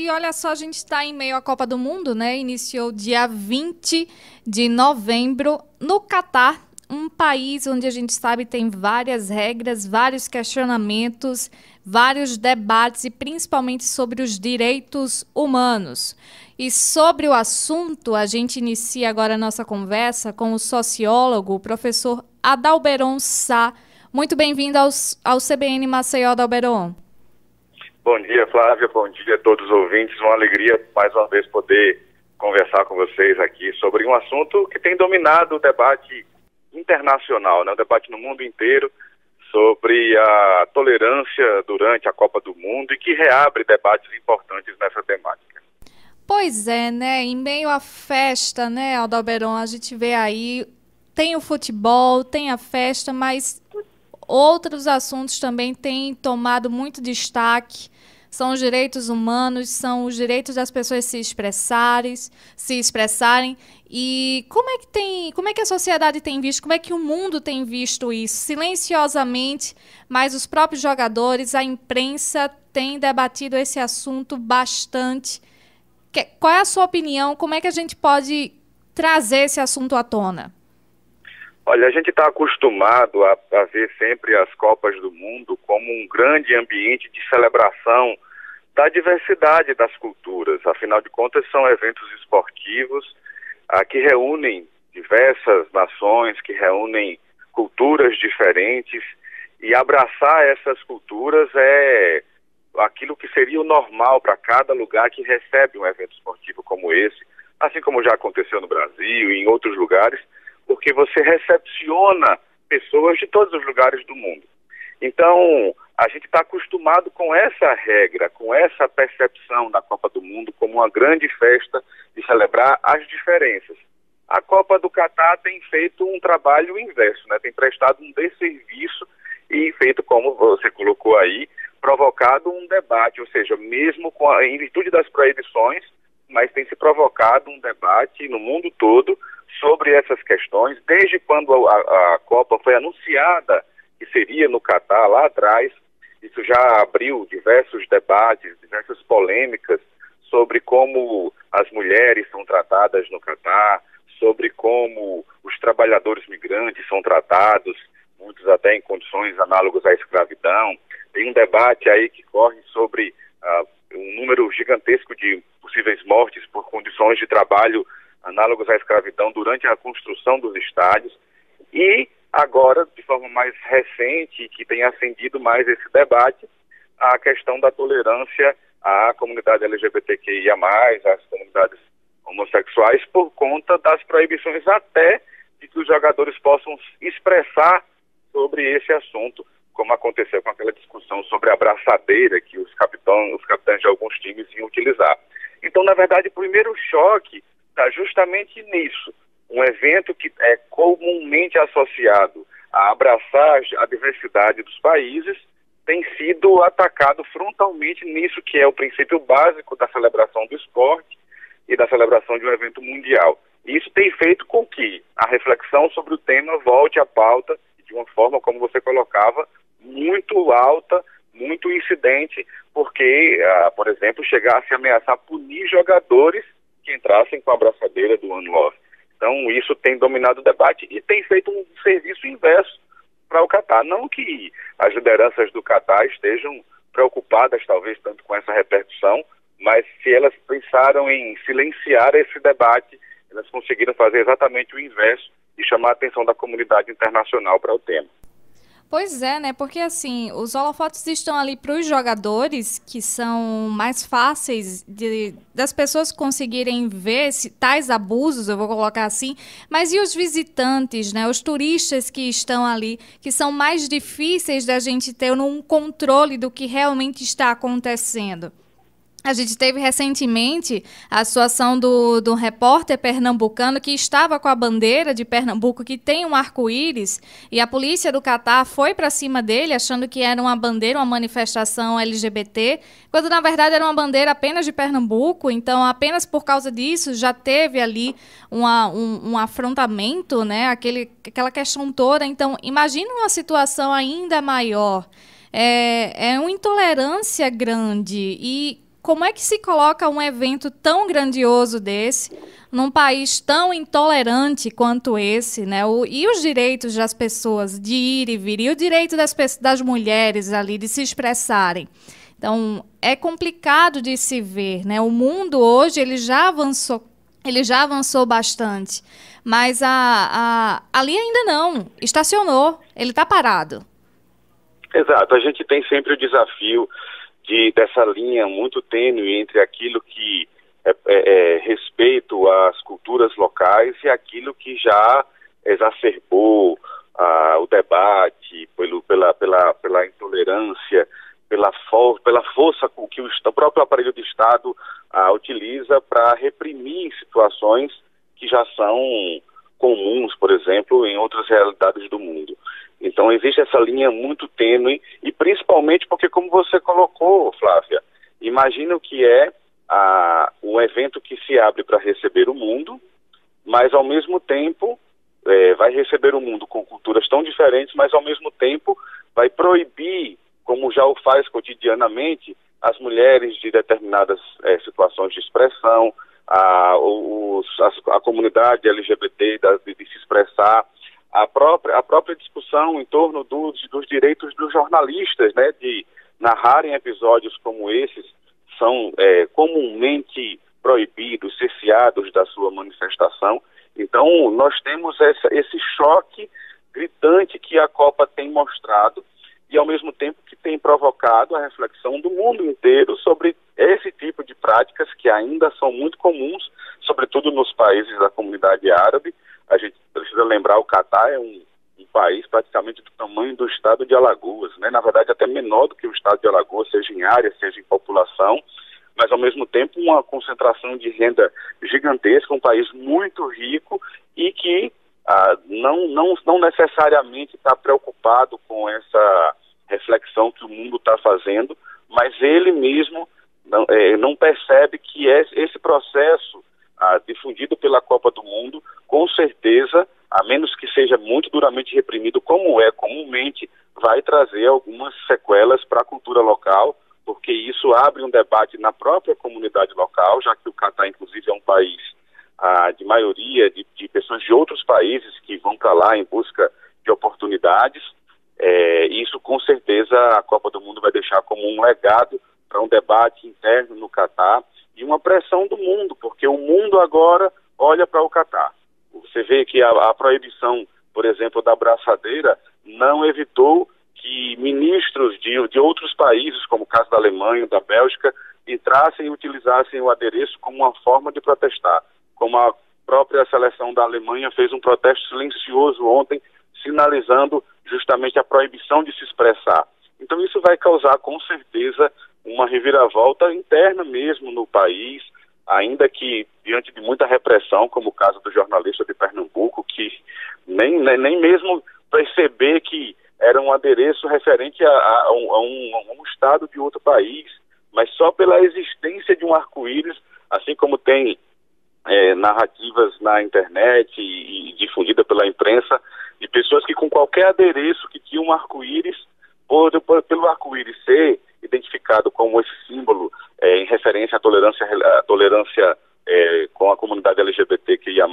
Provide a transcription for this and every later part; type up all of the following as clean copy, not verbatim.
E olha só, a gente está em meio à Copa do Mundo, né? Iniciou dia 20 de novembro no Catar, um país onde a gente sabe tem várias regras, vários questionamentos, vários debates e principalmente sobre os direitos humanos. E sobre o assunto, a gente inicia agora a nossa conversa com o sociólogo, o professor Adalberon Sá. Muito bem-vindo ao CBN Maceió, Adalberon. Bom dia, Flávia. Bom dia a todos os ouvintes. Uma alegria, mais uma vez, poder conversar com vocês aqui sobre um assunto que tem dominado o debate internacional, né? O debate no mundo inteiro sobre a tolerância durante a Copa do Mundo e que reabre debates importantes nessa temática. Pois é, né? Em meio à festa, né, Adalberon, a gente vê aí, tem o futebol, tem a festa, mas outros assuntos também têm tomado muito destaque. São os direitos humanos, são os direitos das pessoas se expressarem. E como é que a sociedade tem visto, como é que o mundo tem visto isso? Silenciosamente, mas os próprios jogadores, a imprensa tem debatido esse assunto bastante. Qual é a sua opinião? Como é que a gente pode trazer esse assunto à tona? Olha, a gente está acostumado a ver sempre as Copas do Mundo como um grande ambiente de celebração da diversidade das culturas. Afinal de contas, são eventos esportivos que reúnem diversas nações, que reúnem culturas diferentes, e abraçar essas culturas é aquilo que seria o normal para cada lugar que recebe um evento esportivo como esse, assim como já aconteceu no Brasil e em outros lugares, porque você recepciona pessoas de todos os lugares do mundo. Então, a gente está acostumado com essa regra, com essa percepção da Copa do Mundo como uma grande festa de celebrar as diferenças. A Copa do Catar tem feito um trabalho inverso, né? Tem prestado um desserviço e feito, como você colocou aí, provocado um debate, ou seja, mesmo em virtude das proibições, mas tem se provocado um debate no mundo todo sobre essas questões, desde quando a Copa foi anunciada que seria no Catar lá atrás. Isso já abriu diversos debates, diversas polêmicas sobre como as mulheres são tratadas no Catar, sobre como os trabalhadores migrantes são tratados, muitos até em condições análogas à escravidão. Tem um debate aí que corre sobre um número gigantesco de possíveis mortes por condições de trabalho análogos à escravidão durante a construção dos estádios. E agora, de forma mais recente, que tem acendido mais esse debate, a questão da tolerância à comunidade LGBTQIA+, às comunidades homossexuais, por conta das proibições até de que os jogadores possam expressar sobre esse assunto, como aconteceu com aquela discussão sobre a abraçadeira que os capitães de alguns times iam utilizar. Então, na verdade, o primeiro choque está justamente nisso. Um evento que é comumente associado a abraçar a diversidade dos países tem sido atacado frontalmente nisso que é o princípio básico da celebração do esporte e da celebração de um evento mundial. E isso tem feito com que a reflexão sobre o tema volte à pauta de uma forma, como você colocava, muito alta, muito incidente, porque, por exemplo, chegasse a ameaçar punir jogadores que entrassem com a abraçadeira do One Love. Então, isso tem dominado o debate e tem feito um serviço inverso para o Catar. Não que as lideranças do Catar estejam preocupadas, talvez, tanto com essa repercussão, mas se elas pensaram em silenciar esse debate, elas conseguiram fazer exatamente o inverso e chamar a atenção da comunidade internacional para o tema. Pois é, né? Porque assim, os holofotes estão ali para os jogadores, que são mais fáceis das pessoas conseguirem ver tais abusos, eu vou colocar assim, mas e os visitantes, né? Os turistas que estão ali, que são mais difíceis da gente ter um controle do que realmente está acontecendo. A gente teve recentemente a situação do repórter pernambucano que estava com a bandeira de Pernambuco, que tem um arco-íris, e a polícia do Catar foi para cima dele, achando que era uma bandeira, uma manifestação LGBT, quando na verdade era uma bandeira apenas de Pernambuco. Então, apenas por causa disso, já teve ali um afrontamento, né? Aquela questão toda. Então, imagina uma situação ainda maior. É uma intolerância grande. E como é que se coloca um evento tão grandioso desse num país tão intolerante quanto esse, né? E os direitos das pessoas de ir e vir, e o direito das mulheres ali de se expressarem. Então, é complicado de se ver, né? O mundo hoje ele já avançou bastante, mas ali ainda não, estacionou, ele está parado. Exato, a gente tem sempre o desafio dessa linha muito tênue entre aquilo que é respeito às culturas locais e aquilo que já exacerbou o debate pela intolerância, pela força com que o próprio aparelho de Estado utiliza para reprimir situações que já são comuns, por exemplo, em outras realidades do mundo. Então existe essa linha muito tênue e principalmente porque, como você colocou, Flávia, imagina o que é um evento que se abre para receber o mundo, mas ao mesmo tempo vai receber o mundo com culturas tão diferentes, mas ao mesmo tempo vai proibir, como já o faz cotidianamente, as mulheres de determinadas situações de expressão, a comunidade LGBT de se expressar, a própria discussão em torno dos direitos dos jornalistas, né, de narrarem episódios como esses, são comumente proibidos, cerceados da sua manifestação. Então, nós temos esse choque gritante que a Copa tem mostrado e, ao mesmo tempo, que tem provocado a reflexão do mundo inteiro sobre esse tipo de práticas que ainda são muito comuns, sobretudo nos países da comunidade árabe. A gente precisa lembrar, o Catar é um país praticamente do tamanho do estado de Alagoas, né? Na verdade, até menor do que o estado de Alagoas, seja em área, seja em população, mas, ao mesmo tempo, uma concentração de renda gigantesca, um país muito rico e que não necessariamente está preocupado com essa reflexão que o mundo está fazendo, mas ele mesmo não percebe que esse processo difundido pela Copa do Mundo, com certeza, a menos que seja muito duramente reprimido, como é comumente, vai trazer algumas sequelas para a cultura local, porque isso abre um debate na própria comunidade local, já que o Catar, inclusive, é um país de maioria de pessoas de outros países que vão para lá em busca de oportunidades. Isso, com certeza, a Copa do Mundo vai deixar como um legado para um debate interno no Catar e uma pressão do mundo, porque o mundo agora olha para o Catar. Você vê que a proibição, por exemplo, da braçadeira não evitou que ministros de outros países, como o caso da Alemanha, da Bélgica, entrassem e utilizassem o adereço como uma forma de protestar. Como a própria seleção da Alemanha fez um protesto silencioso ontem, sinalizando justamente a proibição de se expressar. Então isso vai causar, com certeza, uma reviravolta interna mesmo no país, ainda que diante de muita repressão, como o caso do jornalista de Pernambuco, que nem mesmo perceber que era um adereço referente a um estado de outro país, mas só pela existência de um arco-íris, assim como tem narrativas na internet e difundida pela imprensa, de pessoas que com qualquer adereço que tinha um arco-íris, pelo arco-íris ser identificado como esse símbolo em referência à tolerância com a comunidade LGBTQIA+,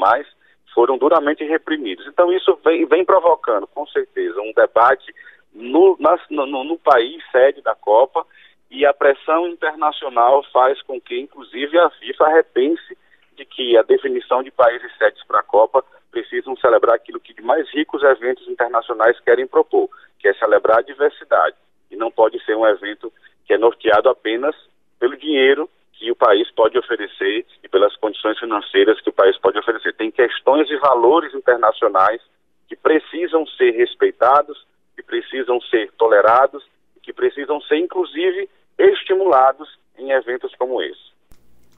foram duramente reprimidos. Então isso vem provocando, com certeza, um debate no país sede da Copa, e a pressão internacional faz com que, inclusive, a FIFA repense de que a definição de países sedes para a Copa precisam celebrar aquilo que de mais ricos eventos internacionais querem propor, que é celebrar a diversidade. E não pode ser um evento que é norteado apenas pelo dinheiro que o país pode oferecer e pelas condições financeiras que o país pode oferecer. Tem questões e valores internacionais que precisam ser respeitados, que precisam ser tolerados, que precisam ser, inclusive, estimulados em eventos como esse.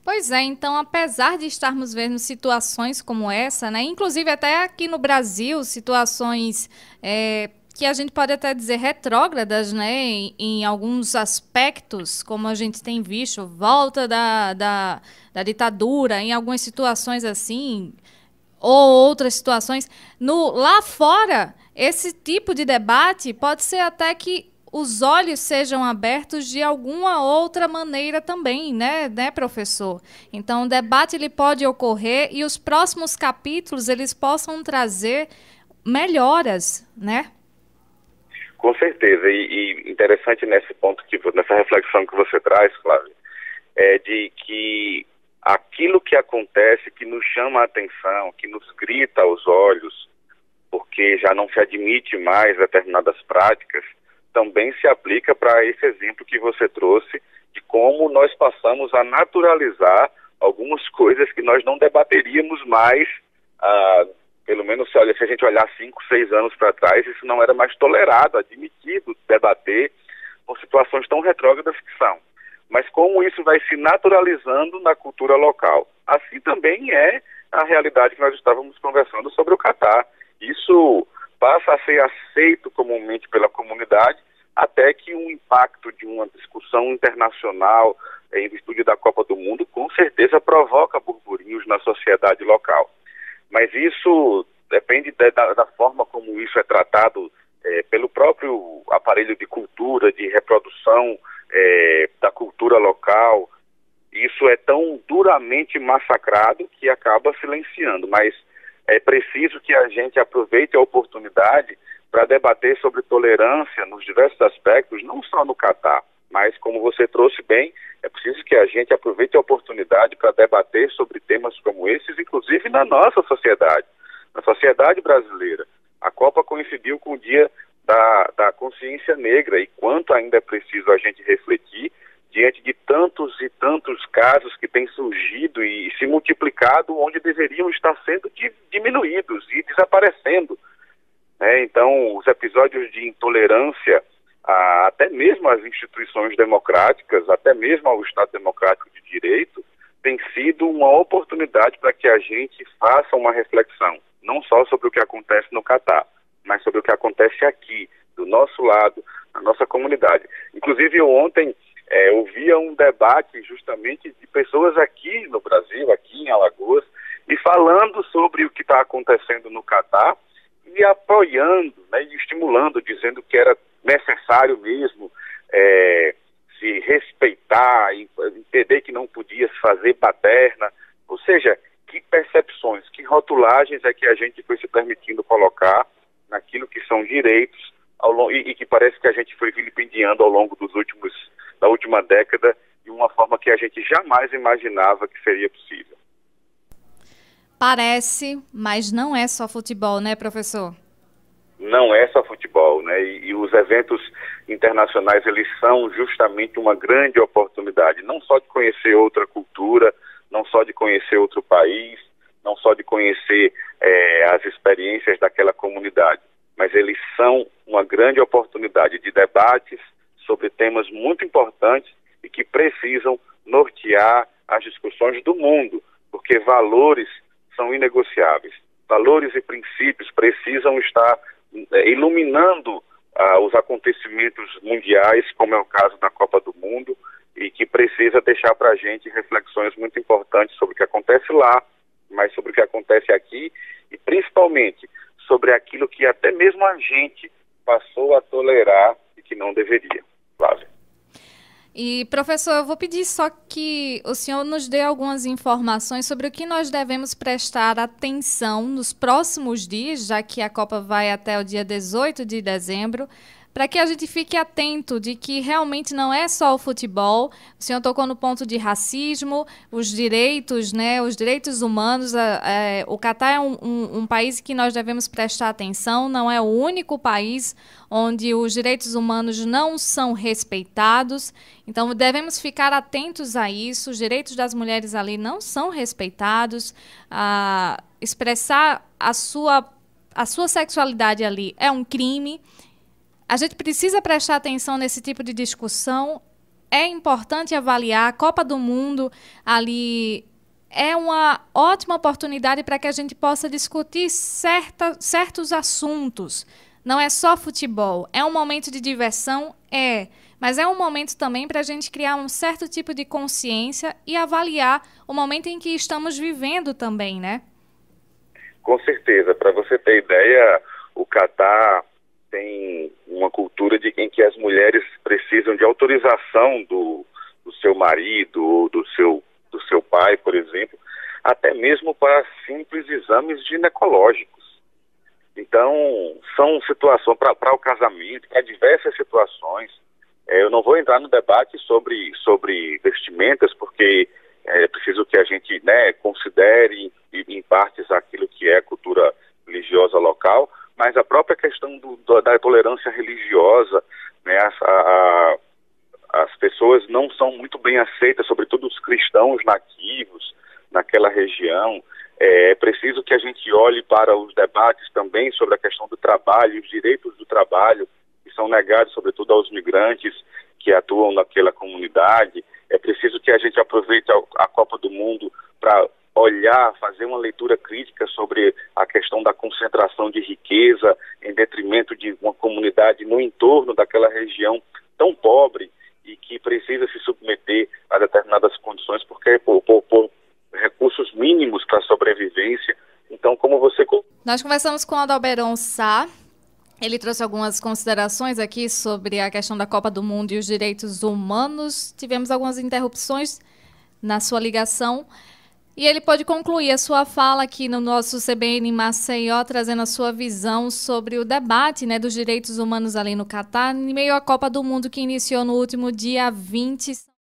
Pois é, então, apesar de estarmos vendo situações como essa, né, inclusive até aqui no Brasil, situações que a gente pode até dizer retrógradas, né, em alguns aspectos, como a gente tem visto, volta da ditadura, em algumas situações assim, ou outras situações. Lá fora, esse tipo de debate pode ser até que os olhos sejam abertos de alguma outra maneira também, né, professor? Então, o debate ele pode ocorrer e os próximos capítulos eles possam trazer melhoras, né? Com certeza, e interessante nesse ponto, nessa reflexão que você traz, Flávia, é de que aquilo que acontece, que nos chama a atenção, que nos grita aos olhos, porque já não se admite mais determinadas práticas, também se aplica para esse exemplo que você trouxe de como nós passamos a naturalizar algumas coisas que nós não debateríamos mais, pelo menos se a gente olhar 5, 6 anos para trás, isso não era mais tolerado, admitido debater por situações tão retrógradas que são. Mas como isso vai se naturalizando na cultura local. Assim também é a realidade que nós estávamos conversando sobre o Catar. Isso passa a ser aceito comumente pela comunidade, até que o impacto de uma discussão internacional em virtude da Copa do Mundo, com certeza provoca burburinhos na sociedade local. Mas isso depende da forma como isso é tratado pelo próprio aparelho de cultura, de reprodução da cultura local. Isso é tão duramente massacrado que acaba silenciando, mas é preciso que a gente aproveite a oportunidade para debater sobre tolerância nos diversos aspectos, não só no Catar, mas como você trouxe bem, é preciso que a gente aproveite a oportunidade para debater sobre temas como esses, inclusive na nossa sociedade, na sociedade brasileira. A Copa coincidiu com o Dia da Consciência Negra e quanto ainda é preciso a gente refletir diante de tantos e tantos casos que têm surgido e se multiplicado onde deveriam estar sendo diminuídos e desaparecendo. Então, os episódios de intolerância, até mesmo às instituições democráticas, até mesmo ao Estado Democrático de Direito, tem sido uma oportunidade para que a gente faça uma reflexão, não só sobre o que acontece no Catar, mas sobre o que acontece aqui, do nosso lado, na nossa comunidade. Inclusive, eu ontem ouvia um debate justamente de pessoas aqui no Brasil, aqui em Alagoas, e falando sobre o que está acontecendo no Catar e apoiando, e estimulando, dizendo que era necessário mesmo se respeitar, entender que não podia se fazer baderna. Ou seja, que percepções, que rotulagens é que a gente foi se permitindo colocar naquilo que são direitos e que parece que a gente foi vilipendiando ao longo da última década de uma forma que a gente jamais imaginava que seria possível. Parece, mas não é só futebol, né, professor? Não é só futebol, né? E os eventos internacionais, eles são justamente uma grande oportunidade, não só de conhecer outra cultura, não só de conhecer outro país, não só de conhecer as experiências daquela comunidade, mas eles são uma grande oportunidade de debates sobre temas muito importantes e que precisam nortear as discussões do mundo, porque valores são inegociáveis. Valores e princípios precisam estar iluminando os acontecimentos mundiais, como é o caso da Copa do Mundo, e que precisa deixar para a gente reflexões muito importantes sobre o que acontece lá, mas sobre o que acontece aqui, e principalmente sobre aquilo que até mesmo a gente passou a tolerar e que não deveria. Flávia. E, professor, eu vou pedir só que o senhor nos dê algumas informações sobre o que nós devemos prestar atenção nos próximos dias, já que a Copa vai até o dia 18 de dezembro, para que a gente fique atento de que realmente não é só o futebol. O senhor tocou no ponto de racismo, os direitos, né, os direitos humanos. O Catar é um país que nós devemos prestar atenção, não é o único país onde os direitos humanos não são respeitados. Então, devemos ficar atentos a isso. Os direitos das mulheres ali não são respeitados. Expressar a sua sexualidade ali é um crime. A gente precisa prestar atenção nesse tipo de discussão. É importante avaliar. A Copa do Mundo ali é uma ótima oportunidade para que a gente possa discutir certos assuntos. Não é só futebol. É um momento de diversão? Mas é um momento também para a gente criar um certo tipo de consciência e avaliar o momento em que estamos vivendo também, né? Com certeza. Para você ter ideia, o Catar tem uma cultura em que as mulheres precisam de autorização do seu marido ou do seu pai, por exemplo, até mesmo para simples exames ginecológicos. Então, são situações para o casamento, para diversas situações. Eu não vou entrar no debate sobre vestimentas, porque é preciso que a gente, né, considere em partes aquilo que é cultura religiosa local, mas a própria questão da tolerância religiosa, né, as pessoas não são muito bem aceitas, sobretudo os cristãos nativos naquela região. É preciso que a gente olhe para os debates também sobre a questão do trabalho, os direitos do trabalho, que são negados sobretudo aos migrantes que atuam naquela comunidade. É preciso que a gente aproveite a Copa do Mundo para olhar, fazer uma leitura crítica sobre a questão da concentração de riqueza em detrimento de uma comunidade no entorno daquela região tão pobre e que precisa se submeter a determinadas condições porque por recursos mínimos para a sobrevivência. Então, como você... Nós conversamos com Adalberon Sá. Ele trouxe algumas considerações aqui sobre a questão da Copa do Mundo e os direitos humanos. Tivemos algumas interrupções na sua ligação. E ele pode concluir a sua fala aqui no nosso CBN Maceió, trazendo a sua visão sobre o debate, né, dos direitos humanos ali no Catar, em meio à Copa do Mundo que iniciou no último dia 20.